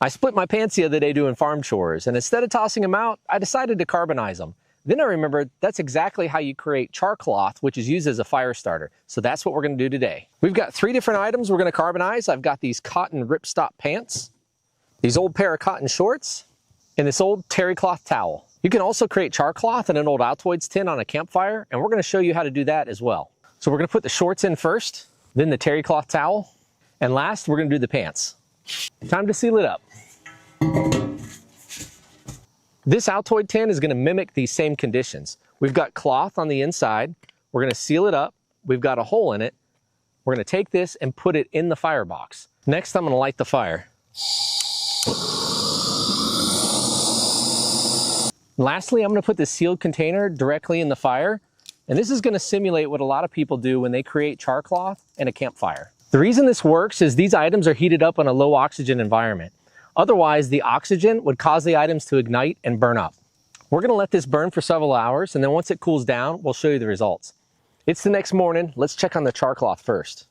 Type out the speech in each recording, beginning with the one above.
I split my pants the other day doing farm chores, and instead of tossing them out, I decided to carbonize them. Then I remembered that's exactly how you create char cloth, which is used as a fire starter. So that's what we're going to do today. We've got 3 different items we're going to carbonize. I've got these cotton ripstop pants, these old pair of cotton shorts, and this old terry cloth towel. You can also create char cloth in an old Altoids tin on a campfire, and we're going to show you how to do that as well. So we're going to put the shorts in first, then the terry cloth towel, and last we're going to do the pants. Time to seal it up. This Altoid tin is going to mimic these same conditions. We've got cloth on the inside. We're going to seal it up. We've got a hole in it. We're going to take this and put it in the firebox. Next, I'm going to light the fire. Lastly, I'm going to put this sealed container directly in the fire. And this is going to simulate what a lot of people do when they create char cloth in a campfire. The reason this works is these items are heated up in a low oxygen environment. Otherwise, the oxygen would cause the items to ignite and burn up. We're going to let this burn for several hours, and then once it cools down, we'll show you the results. It's the next morning. Let's check on the char cloth first.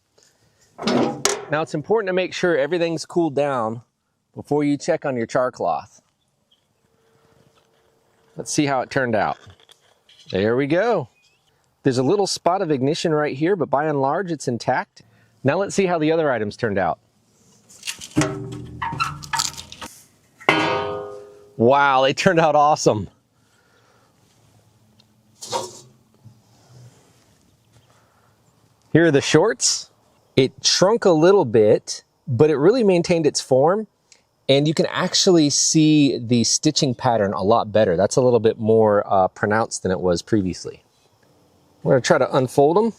Now, it's important to make sure everything's cooled down before you check on your char cloth. Let's see how it turned out. There we go. There's a little spot of ignition right here, but by and large, it's intact. Now let's see how the other items turned out. Wow, they turned out awesome. Here are the shorts. It shrunk a little bit, but it really maintained its form. And you can actually see the stitching pattern a lot better. That's a little bit more pronounced than it was previously. We're going to try to unfold them.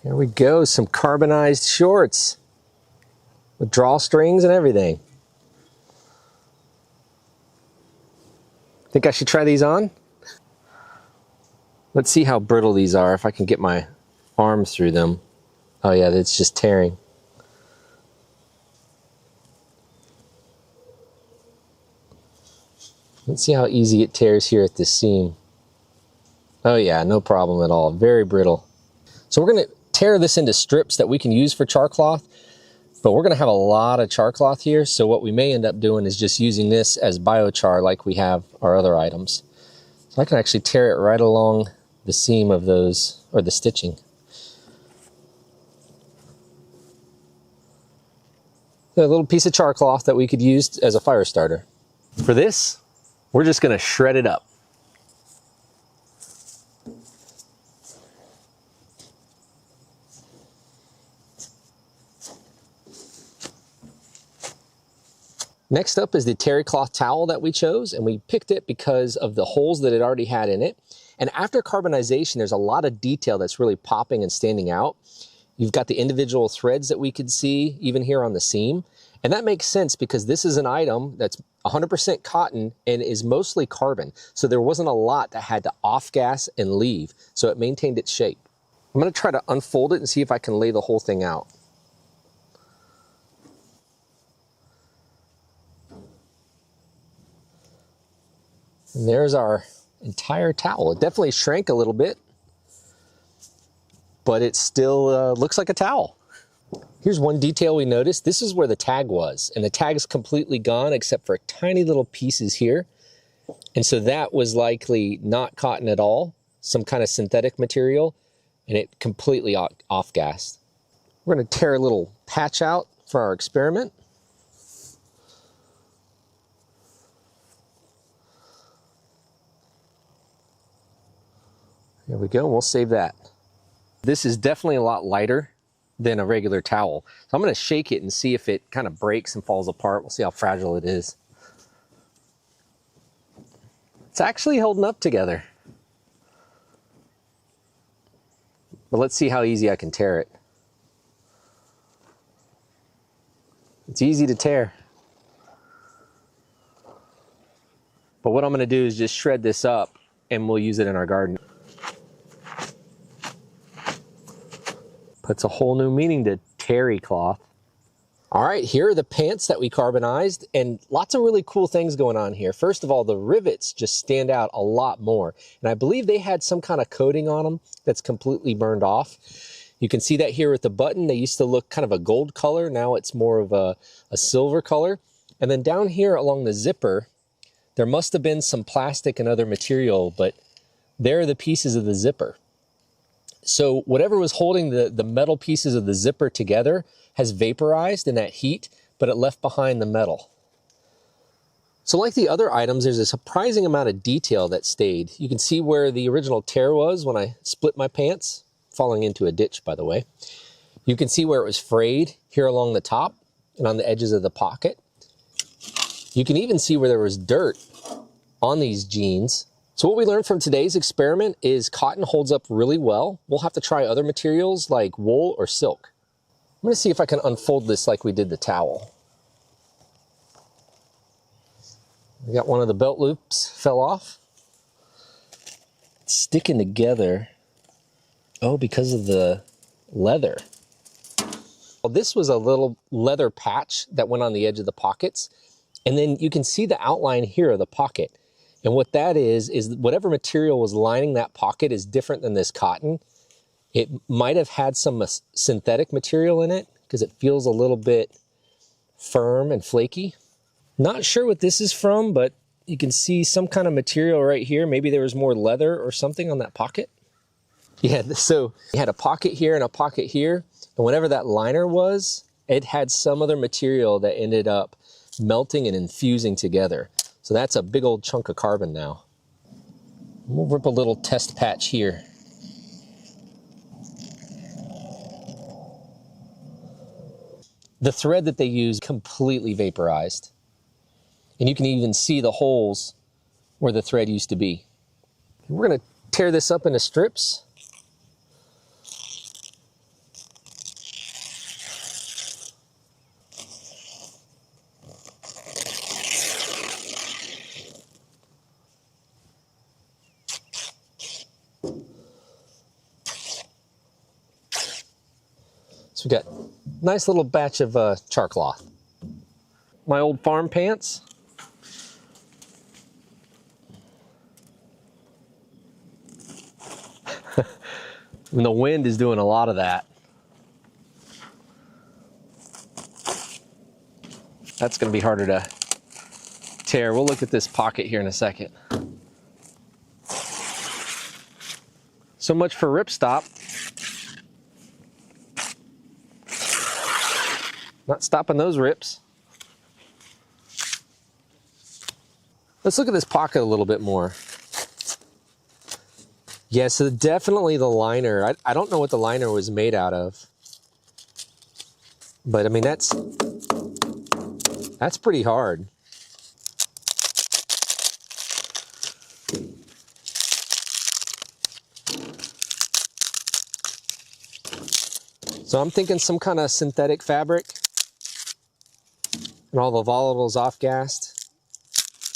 Here we go, some carbonized shorts with drawstrings and everything. Think I should try these on? Let's see how brittle these are, if I can get my arm through them. Oh yeah, it's just tearing. Let's see how easy it tears here at this seam. Oh yeah, no problem at all, very brittle. So we're gonna tear this into strips that we can use for char cloth, but we're gonna have a lot of char cloth here, so what we may end up doing is just using this as biochar like we have our other items. So I can actually tear it right along the seam of those, or the stitching. A little piece of char cloth that we could use as a fire starter. For this, we're just gonna shred it up. Next up is the terry cloth towel that we chose, and we picked it because of the holes that it already had in it. And after carbonization, there's a lot of detail that's really popping and standing out. You've got the individual threads that we could see even here on the seam. And that makes sense because this is an item that's 100% cotton and is mostly carbon. So there wasn't a lot that had to off-gas and leave. So it maintained its shape. I'm going to try to unfold it and see if I can lay the whole thing out. And there's our entire towel. It definitely shrank a little bit, but it still looks like a towel. Here's one detail we noticed. This is where the tag was, and the tag's completely gone except for tiny little pieces here. And so that was likely not cotton at all, some kind of synthetic material, and it completely off-gassed. We're going to tear a little patch out for our experiment. There we go, we'll save that. This is definitely a lot lighter than a regular towel. So I'm gonna shake it and see if it kind of breaks and falls apart. We'll see how fragile it is. It's actually holding up together. But let's see how easy I can tear it. It's easy to tear. But what I'm gonna do is just shred this up and we'll use it in our garden. Puts a whole new meaning to terry cloth. All right, here are the pants that we carbonized, and lots of really cool things going on here. First of all, the rivets just stand out a lot more. And I believe they had some kind of coating on them that's completely burned off. You can see that here with the button. They used to look kind of a gold color. Now it's more of a silver color. And then down here along the zipper, there must have been some plastic and other material, but there are the pieces of the zipper. So whatever was holding the metal pieces of the zipper together has vaporized in that heat, but it left behind the metal. So like the other items, there's a surprising amount of detail that stayed. You can see where the original tear was when I split my pants, falling into a ditch, by the way. You can see where it was frayed here along the top and on the edges of the pocket. You can even see where there was dirt on these jeans. So what we learned from today's experiment is cotton holds up really well. We'll have to try other materials like wool or silk. I'm gonna see if I can unfold this like we did the towel. We got one of the belt loops fell off. It's sticking together. Oh, because of the leather. Well, this was a little leather patch that went on the edge of the pockets. And then you can see the outline here of the pocket. And what that is whatever material was lining that pocket is different than this cotton. It might have had some synthetic material in it because it feels a little bit firm and flaky. Not sure what this is from, but you can see some kind of material right here. Maybe there was more leather or something on that pocket. Yeah, so you had a pocket here and a pocket here. And whatever that liner was, it had some other material that ended up melting and infusing together. So that's a big old chunk of carbon now. We'll rip a little test patch here. The thread that they used completely vaporized. And you can even see the holes where the thread used to be. We're going to tear this up into strips. So we got a nice little batch of char cloth. My old farm pants. And the wind is doing a lot of that. That's going to be harder to tear. We'll look at this pocket here in a second. So much for ripstop. Not stopping those rips. Let's look at this pocket a little bit more. Yeah, so definitely the liner. I don't know what the liner was made out of. But I mean, that's pretty hard. So I'm thinking some kind of synthetic fabric. And all the volatiles off-gassed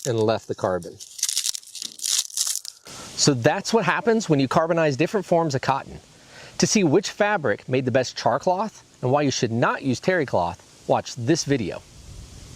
and left the carbon. So that's what happens when you carbonize different forms of cotton. To see which fabric made the best char cloth and why you should not use terry cloth, watch this video.